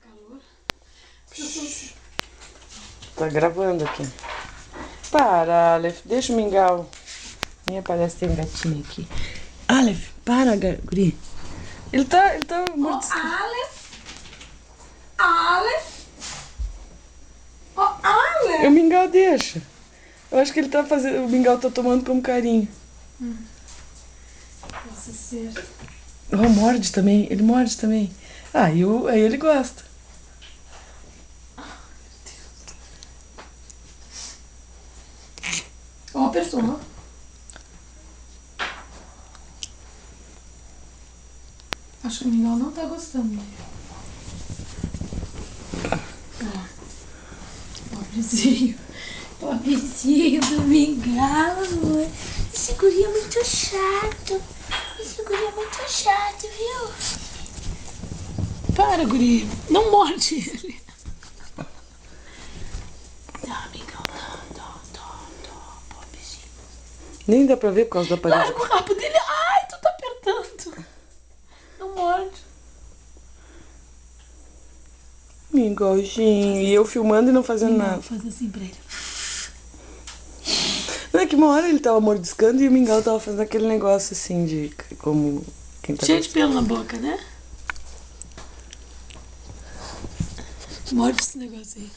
calor. Tá gravando aqui. Para, Aleph. Deixa o mingau. Nem parece que tem um gatinho aqui. Aleph, para, guri. Ele tá mordiscando. Aleph! Aleph! O mingau deixa. Eu acho que ele tá fazendo. O mingau tá tomando como carinho. Nossa, ser. Oh, morde também. Ele morde também. Ah, aí ele gosta. Ó, a pessoa. Acho que o Miguel não tá gostando dele. Ó. Pobrezinho. Pobrezinho do Mingau. Esse guri é muito chato. Esse guri é muito chato, viu? Para, guri. Não morde ele. Tá, Mingau. Tá. Pobrezinho. Nem dá pra ver por causa da parede. Larga o rabo dele. Ai, tu tá apertando. Não morde. Mingauzinho. E eu filmando e não fazendo Mingau, nada. faz assim pra ele. Não é que uma hora ele tava mordiscando e o mingau tava fazendo aquele negócio assim de como quem tá Cheio de pelo na boca, né? Morde esse negócio aí.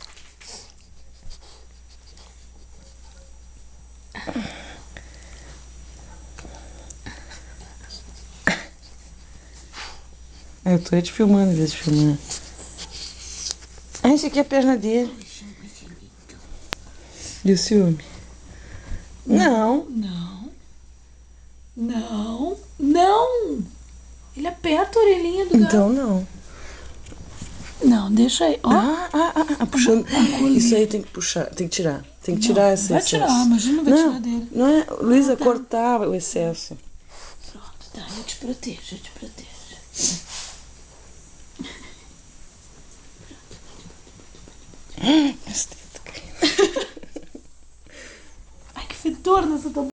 Eu tô te filmando em vez de filmar. Ah, esse aqui é a perna dele. E o ciúme? Não. Não. Ele aperta a orelhinha do gato. Então não. Não, deixa aí. Ó. Puxando. Isso aí tem que puxar, tem que tirar. Tem que tirar esse Vai excesso. tirar, imagina vai tirar dele. Não é, Luísa, tá. cortar o excesso. Pronto, tá, eu te protejo. Esse dedo caindo. Ai, que fedor nessa tua